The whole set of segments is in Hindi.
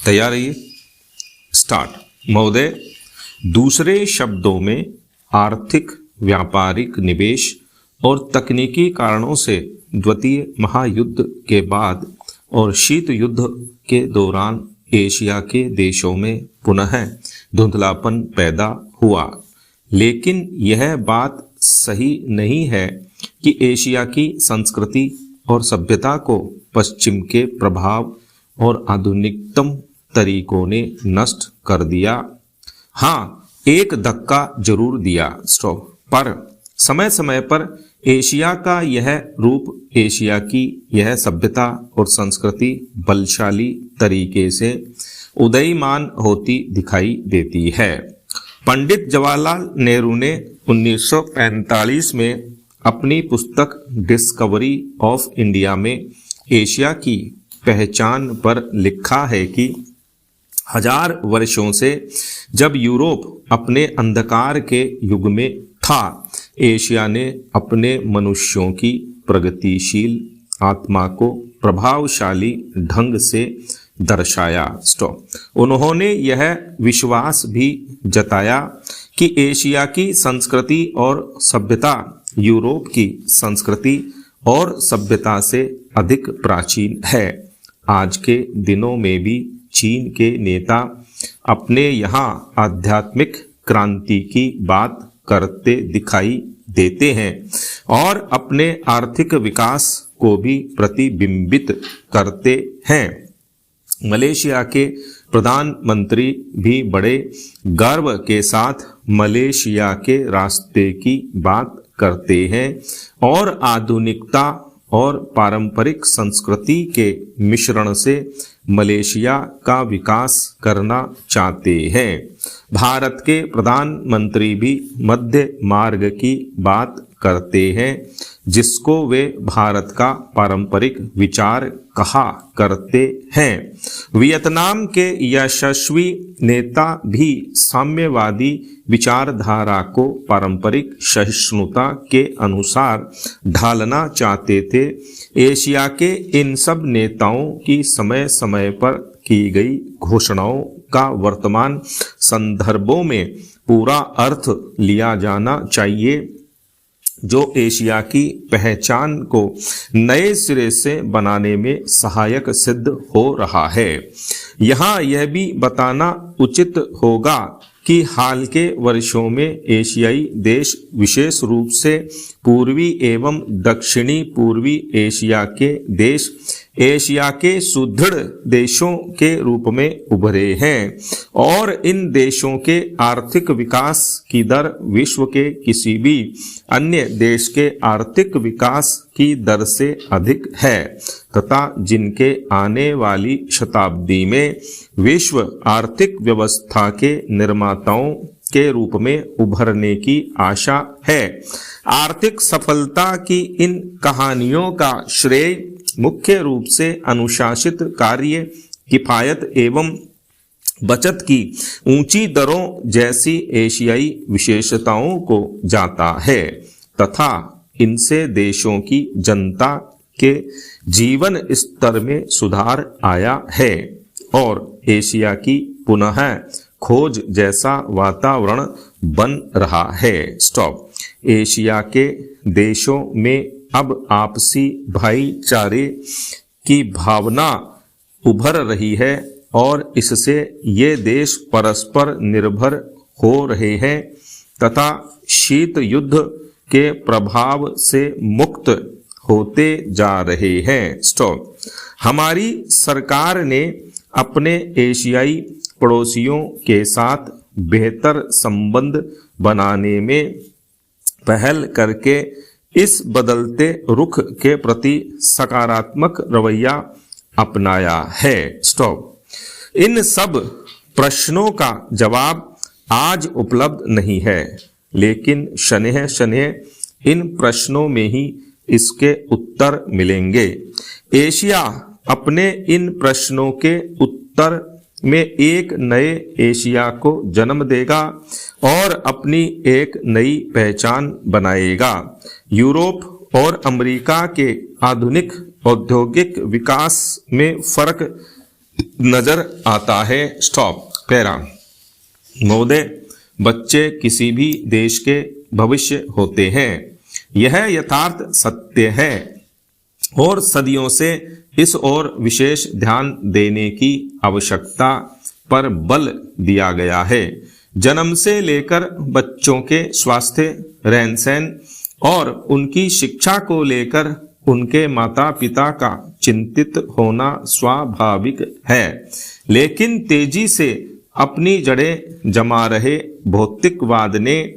तैयार रहिए, स्टार्ट। महोदय, दूसरे शब्दों में आर्थिक, व्यापारिक, निवेश और तकनीकी कारणों से द्वितीय महायुद्ध के बाद और शीत युद्ध के दौरान एशिया के देशों में पुनः धुंधलापन पैदा हुआ। लेकिन यह बात सही नहीं है कि एशिया की संस्कृति और सभ्यता को पश्चिम के प्रभाव और आधुनिकतम तरीकों ने नष्ट कर दिया। हाँ, एक धक्का जरूर दिया, पर समय समय पर एशिया का यह रूप, एशिया की यह सभ्यता और संस्कृति बलशाली तरीके से उदयमान होती दिखाई देती है। पंडित जवाहरलाल नेहरू ने 1945 में अपनी पुस्तक डिस्कवरी ऑफ इंडिया में एशिया की पहचान पर लिखा है कि 1000 वर्षों से जब यूरोप अपने अंधकार के युग में था, एशिया ने अपने मनुष्यों की प्रगतिशील आत्मा को प्रभावशाली ढंग से दर्शाया। उन्होंने यह विश्वास भी जताया कि एशिया की संस्कृति और सभ्यता यूरोप की संस्कृति और सभ्यता से अधिक प्राचीन है। आज के दिनों में भी चीन के नेता अपने यहाँ आध्यात्मिक क्रांति की बात करते दिखाई देते हैं और अपने आर्थिक विकास को भी प्रतिबिंबित करते हैं। मलेशिया के प्रधानमंत्री भी बड़े गर्व के साथ मलेशिया के रास्ते की बात करते हैं और आधुनिकता और पारंपरिक संस्कृति के मिश्रण से मलेशिया का विकास करना चाहते हैं। भारत के प्रधानमंत्री भी मध्य मार्ग की बात करते हैं, जिसको वे भारत का पारंपरिक विचार कहा करते हैं। वियतनाम के यशस्वी नेता भी साम्यवादी विचारधारा को पारंपरिक सहिष्णुता के अनुसार ढालना चाहते थे। एशिया के इन सब नेताओं की समय समय पर की गई घोषणाओं का वर्तमान संदर्भों में पूरा अर्थ लिया जाना चाहिए, जो एशिया की पहचान को नए सिरे से बनाने में सहायक सिद्ध हो रहा है। यहाँ यह भी बताना उचित होगा कि हाल के वर्षों में एशियाई देश, विशेष रूप से पूर्वी एवं दक्षिणी पूर्वी एशिया के देश, एशिया के सुदृढ़ देशों के रूप में उभरे हैं और इन देशों के आर्थिक विकास की दर विश्व के किसी भी अन्य देश के आर्थिक विकास की दर से अधिक है तथा जिनके आने वाली शताब्दी में विश्व आर्थिक व्यवस्था के निर्माताओं के रूप में उभरने की आशा है। आर्थिक सफलता की इन कहानियों का श्रेय मुख्य रूप से अनुशासित कार्य, किफायत एवं बचत की ऊंची दरों जैसी एशियाई विशेषताओं को जाता है तथा इनसे देशों की जनता के जीवन स्तर में सुधार आया है और एशिया की पुनः खोज जैसा वातावरण बन रहा है। एशिया के देशों में अब आपसी भाईचारे की भावना उभर रही है और इससे ये देश परस्पर निर्भर हो रहे हैं तथा शीत युद्ध के प्रभाव से मुक्त होते जा रहे हैं। हमारी सरकार ने अपने एशियाई पड़ोसियों के साथ बेहतर संबंध बनाने में पहल करके इस बदलते रुख के प्रति सकारात्मक रवैया अपनाया है। इन सब प्रश्नों का जवाब आज उपलब्ध नहीं है, लेकिन शनैः शनैः इन प्रश्नों में ही इसके उत्तर मिलेंगे। एशिया अपने इन प्रश्नों के उत्तर में एक नए एशिया को जन्म देगा और अपनी एक नई पहचान बनाएगा। यूरोप और अमेरिका के आधुनिक औद्योगिक विकास में फर्क नजर आता है। स्टॉप। पैरा। महोदय, बच्चे किसी भी देश के भविष्य होते हैं, यह यथार्थ सत्य है और सदियों से इस ओर विशेष ध्यान देने की आवश्यकता पर बल दिया गया है। जन्म से लेकर बच्चों के स्वास्थ्य, रहन सहन और उनकी शिक्षा को लेकर उनके माता पिता का चिंतित होना स्वाभाविक है, लेकिन तेजी से अपनी जड़ें जमा रहे भौतिकवाद ने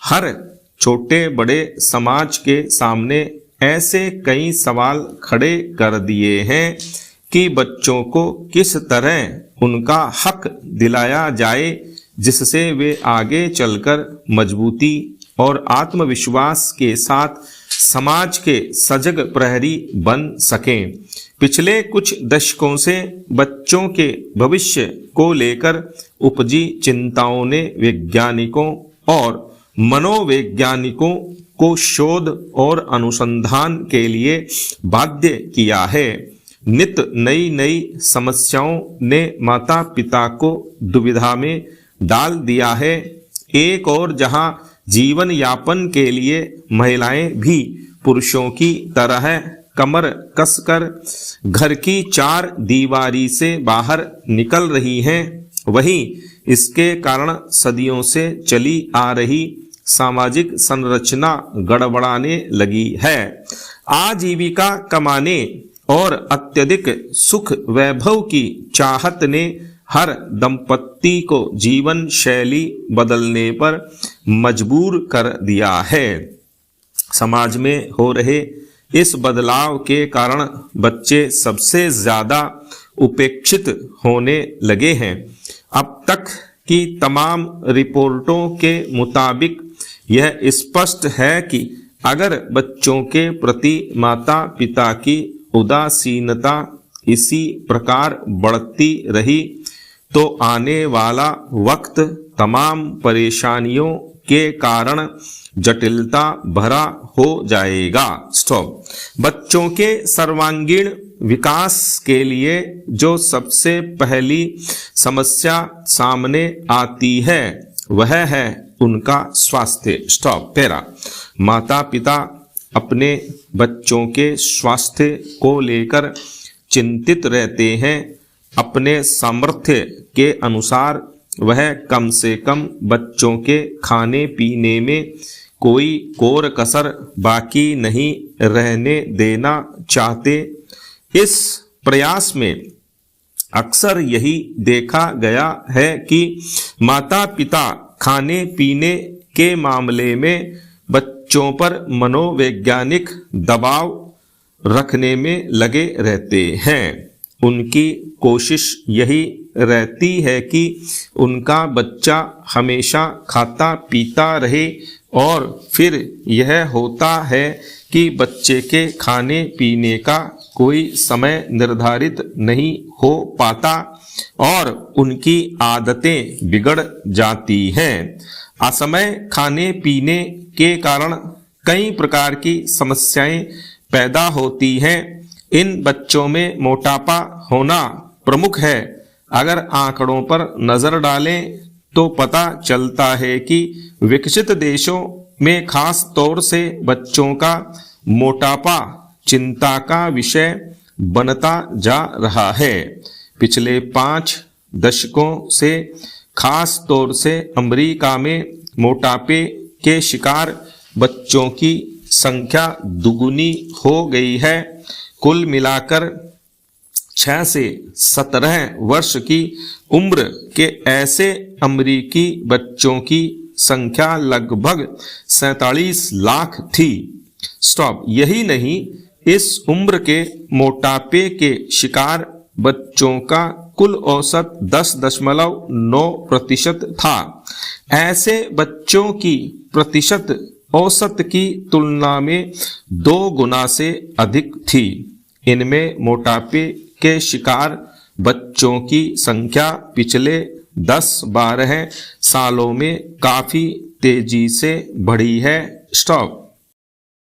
हर छोटे बड़े समाज के सामने ऐसे कई सवाल खड़े कर दिए हैं कि बच्चों को किस तरह उनका हक दिलाया जाए जिससे वे आगे चलकर मजबूती और आत्मविश्वास के साथ समाज के सजग प्रहरी बन सकें। पिछले कुछ दशकों से बच्चों के भविष्य को लेकर उपजी चिंताओं ने वैज्ञानिकों और मनोवैज्ञानिकों को शोध और अनुसंधान के लिए बाध्य किया है। नित नई नई समस्याओं ने माता पिता को दुविधा में डाल दिया है। एक और जहां जीवन यापन के लिए महिलाएं भी पुरुषों की तरह कमर कसकर घर की चार दीवारी से बाहर निकल रही हैं, वहीं इसके कारण सदियों से चली आ रही सामाजिक संरचना गड़बड़ाने लगी है। आजीविका कमाने और अत्यधिक सुख वैभव की चाहत ने हर दंपत्ति को जीवन शैली बदलने पर मजबूर कर दिया है। समाज में हो रहे इस बदलाव के कारण बच्चे सबसे ज्यादा उपेक्षित होने लगे हैं। अब तक की तमाम रिपोर्टों के मुताबिक यह स्पष्ट है कि अगर बच्चों के प्रति माता पिता की उदासीनता इसी प्रकार बढ़ती रही तो आने वाला वक्त तमाम परेशानियों के कारण जटिलता भरा हो जाएगा। स्टॉप। बच्चों के सर्वांगीण विकास के लिए जो सबसे पहली समस्या सामने आती है वह है उनका स्वास्थ्य। स्टॉप। पैरा। माता पिता अपने बच्चों के स्वास्थ्य को लेकर चिंतित रहते हैं। अपने सामर्थ्य के अनुसार वह कम से कम बच्चों के खाने पीने में कोई कोर कसर बाकी नहीं रहने देना चाहते। इस प्रयास में अक्सर यही देखा गया है कि माता पिता खाने पीने के मामले में बच्चों पर मनोवैज्ञानिक दबाव रखने में लगे रहते हैं। उनकी कोशिश यही रहती है कि उनका बच्चा हमेशा खाता पीता रहे और फिर यह होता है कि बच्चे के खाने पीने का कोई समय निर्धारित नहीं हो पाता और उनकी आदतें बिगड़ जाती हैं। असमय खाने पीने के कारण कई प्रकार की समस्याएं पैदा होती हैं। इन बच्चों में मोटापा होना प्रमुख है। अगर आंकड़ों पर नजर डालें तो पता चलता है कि विकसित देशों में खास तौर से बच्चों का मोटापा चिंता का विषय बनता जा रहा है। पिछले 5 दशकों से खास तौर से अमेरिका में मोटापे के शिकार बच्चों की संख्या दुगुनी हो गई है। कुल मिलाकर 6 से 17 वर्ष की उम्र के ऐसे अमेरिकी बच्चों की संख्या लगभग 47 लाख थी। स्टॉप। यही नहीं, इस उम्र के मोटापे के शिकार बच्चों का कुल औसत 10.9% था। ऐसे बच्चों की प्रतिशत औसत की तुलना में 2 गुना से अधिक थी। इनमें मोटापे के शिकार बच्चों की संख्या पिछले 10-12 सालों में काफी तेजी से बढ़ी है। स्टॉप।